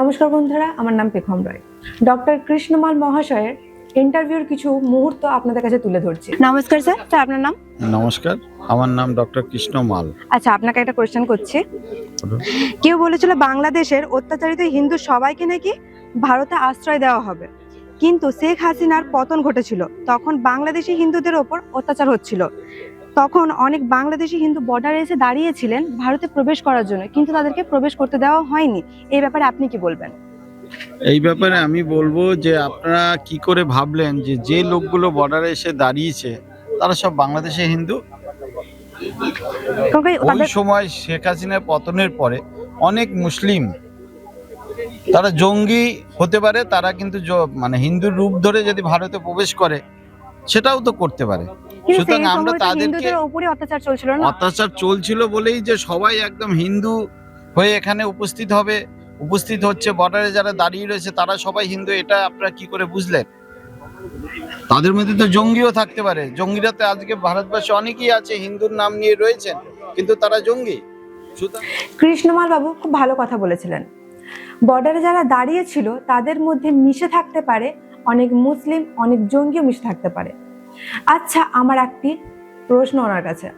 নমস্কার বন্ধুরা, আমার নাম পেখম রায়। ডক্টর কৃষ্ণমাল মহাশয়ের ইন্টারভিউর কিছু মুহূর্ত আপনাদের কাছে তুলে ধরছি। নমস্কার স্যার। স্যার, আপনার নাম? নমস্কার, আমার নাম ডক্টর কৃষ্ণ মাল। আচ্ছা, আপনাকে একটা কোয়েশ্চেন করছি। কেউ বলেছিল বাংলাদেশের অত্যাচারিত হিন্দু সবাইকে নাকি ভারতে আশ্রয় দেওয়া হবে, কিন্তু শেখ হাসিনার পতন ঘটেছিল, তখন বাংলাদেশি হিন্দুদের ওপর অত্যাচার হচ্ছিল। তখন অনেক বাংলাদেশি হিন্দু বর্ডারে এসে দাঁড়িয়েছিলেন ভারতে প্রবেশ করার জন্য, কিন্তু তাদেরকে প্রবেশ করতে দেওয়া হয়নি। এই ব্যাপারে আপনি কি বলবেন? এই ব্যাপারে আমি বলবো যে আপনারা কি করে ভাবলেন যে যে লোকগুলো বর্ডারে এসে দাঁড়িয়েছে তারা সব বাংলাদেশের হিন্দু? ওই সময় শেখ হাসিনার পতনের পরে অনেক মুসলিম তারা জঙ্গি হতে পারে, তারা কিন্তু মানে হিন্দুর রূপ ধরে যদি ভারতে প্রবেশ করে সেটাও তো করতে পারে। সুতরাং আমরা তাদেরকে অত্যাচার চলছিল বলেই যে সবাই একদম হিন্দু হয়ে এখানে উপস্থিত হচ্ছে, বর্ডারে যারা দাঁড়িয়ে রয়েছে তারা সবাই হিন্দু, এটা আপনারা কি করে বুঝলেন? তাদের মধ্যে তো জঙ্গিও থাকতে পারে। জঙ্গিরা তো আজকে ভারতবর্ষে অনেকেই আছে হিন্দুর নাম নিয়ে রয়েছেন, কিন্তু তারা জঙ্গি। কৃষ্ণমাল বাবু খুব ভালো কথা বলেছিলেন। বর্ডারে যারা দাঁড়িয়ে ছিল তাদের মধ্যে মিশে থাকতে পারে অনেক মুসলিম, অনেক জঙ্গিও মিশে থাকতে পারে। আচ্ছা, আমার একটি প্রশ্ন ওনার কাছে।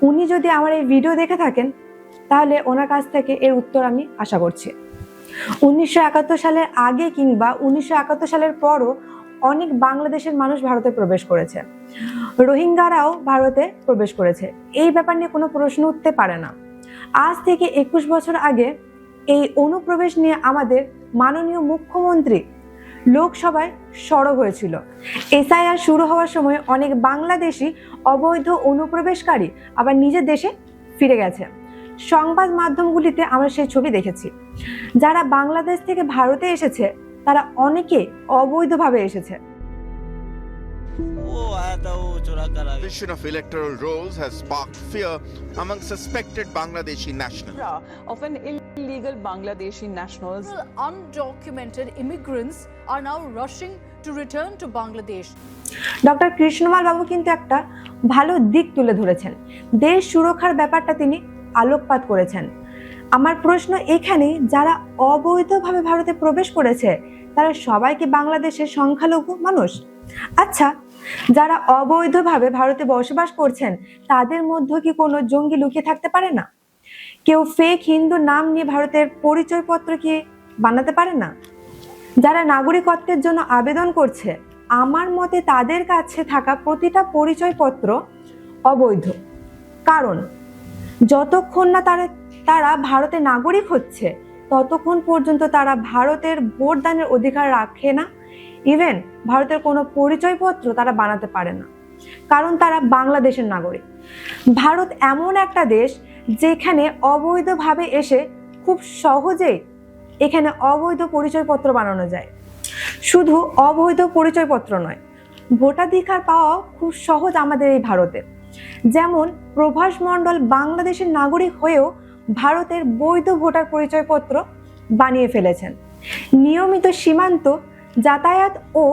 উনি যদি আমার এই ভিডিও দেখে থাকেন তাহলে ওনার কাছ থেকে এর উত্তর আমি আশা করছি। 1971 সালের আগে কিংবা 1971 সালের পরও অনেক বাংলাদেশের মানুষ ভারতে প্রবেশ করেছে, রোহিঙ্গারাও ভারতে প্রবেশ করেছে। এই ব্যাপার নিয়ে কোনো প্রশ্ন উঠতে পারে না। আজ থেকে 21 বছর আগে এই অনুপ্রবেশ নিয়ে আমাদের মাননীয় মুখ্যমন্ত্রী লোকসভায় সরব হয়েছিল। এসআইআর শুরু হওয়ার সময় অনেক বাংলাদেশি অবৈধ অনুপ্রবেশকারী আবার নিজের দেশে ফিরে গেছে। সংবাদ মাধ্যমগুলিতে আমরা সেই ছবি দেখেছি। যারা বাংলাদেশ থেকে ভারতে এসেছে তারা অনেকে অবৈধভাবে এসেছে। Division of electoral rolls has sparked fear among suspected Bangladeshi nationals. Of an illegal Bangladeshi nationals, undocumented immigrants are now rushing to return to Bangladesh. Doctor Krishnamal Babu কিন্তু একটা ভালো দিক তুলে ধরেছেন। দেশ সুরক্ষার ব্যাপারটা তিনি আলোকপাত করেছেন। আমার প্রশ্ন এখানে, যারা অবৈধভাবে ভারতে প্রবেশ করেছে তারা সবাই কি বাংলাদেশের সংখ্যালঘু মানুষ? আচ্ছা, যারা অবৈধভাবে ভারতে বসবাস করছেন তাদের মধ্যে কি কোনো জঙ্গি লুকিয়ে থাকতে পারে না? কেউ ফেক হিন্দু নাম নিয়ে ভারতের পরিচয়পত্র কি বানাতে পারে না? যারা নাগরিকত্বের জন্য আবেদন করছে, আমার মতে তাদের কাছে থাকা প্রতিটা পরিচয়পত্র অবৈধ। কারণ যতক্ষণ না তারা ভারতের নাগরিক হচ্ছে ততক্ষণ পর্যন্ত তারা ভারতের ভোটদানের অধিকার রাখে না। ইভেন ভারতের কোনো পরিচয়পত্র তারা বানাতে পারে না, কারণ তারা বাংলাদেশের নাগরিক। ভারত এমন একটা দেশ যেখানে অবৈধভাবে এসে খুব সহজেই এখানে অবৈধ পরিচয়পত্র বানানো যায়। শুধু অবৈধ পরিচয়পত্র নয়, ভোটাধিকার পাওয়া খুব সহজ আমাদের এই ভারতে। যেমন প্রভাস মণ্ডল বাংলাদেশের নাগরিক হয়েও ভারতের বৈধ ভোটার পরিচয়পত্র বানিয়ে ফেলেছেন। নিয়মিত সীমান্ত যাতায়াত ও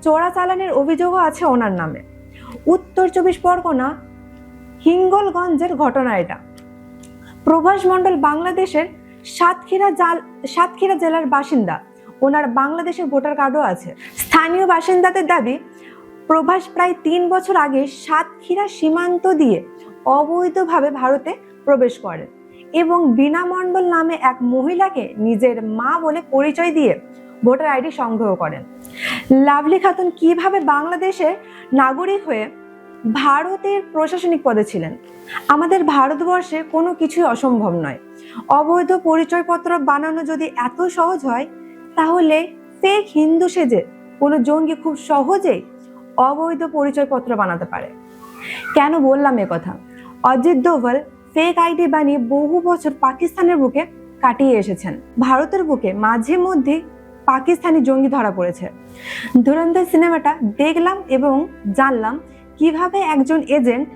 চোরাচালানের অভিযোগও আছে ওনার নামে। উত্তর 24 পরগনা হিঙ্গলগঞ্জের ঘটনা এটা। প্রভাস মণ্ডল বাংলাদেশের সাতক্ষীরা জেলার বাসিন্দা। ওনার বাংলাদেশের ভোটার কার্ডও আছে। স্থানীয় বাসিন্দাদের দাবি, প্রভাস প্রায় 3 বছর আগে সাতক্ষীরা সীমান্ত দিয়ে অবৈধভাবে ভারতে প্রবেশ করেন এবং বীণা মণ্ডল নামে এক মহিলাকে নিজের মা বলে পরিচয় দিয়ে ভোটার আইডি সংগ্রহ করেন। লাভলি খাতুন কিভাবে বাংলাদেশের নাগরিক হয়ে ভারতের প্রশাসনিক পদে ছিলেন? আমাদের ভারতবর্ষে কোনো কিছুই অসম্ভব নয়। অবৈধ পরিচয়পত্র বানানো যদি এত সহজ হয়, তাহলে ফেক হিন্দু সেজে কোনো জঙ্গি খুব সহজেই অবৈধ পরিচয়পত্র বানাতে পারে। কেন বললাম এ কথা? অজিত দোভাল ফেক আইডি বানিয়ে বহু বছর পাকিস্তানের বুকে কাটিয়ে এসেছেন। ভারতের বুকে মাঝে মধ্যে পাকিস্তানি জঙ্গি ধরা পড়েছে। ধুরন্ধর সিনেমাটা দেখলাম এবং জানলাম কিভাবে একজন এজেন্ট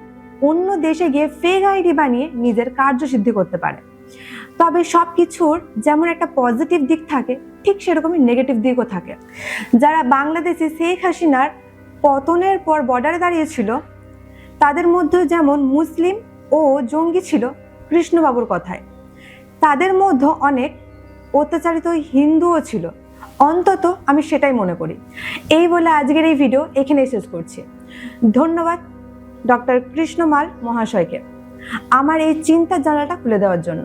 অন্য দেশে গিয়ে ফেক আইডি বানিয়ে নিজের কার্যসিদ্ধি করতে পারে। তবে সবকিছুর যেমন একটা পজিটিভ দিক থাকে, ঠিক সেরকমই নেগেটিভ দিকও থাকে। যারা বাংলাদেশে শেখ হাসিনার পতনের পর বর্ডারে দাঁড়িয়েছিল তাদের মধ্যে যেমন মুসলিম ও জঙ্গি ছিল কৃষ্ণবাবুর কথায়, তাদের মধ্যে অনেক অত্যাচারিত ওই হিন্দুও ছিল, অন্তত আমি সেটাই মনে করি। এই বলে আজকের এই ভিডিও এখানেই শেষ করছি। ধন্যবাদ ডক্টর কৃষ্ণমাল মহাশয়কে আমার এই চিন্তার জানালাটা খুলে দেওয়ার জন্য।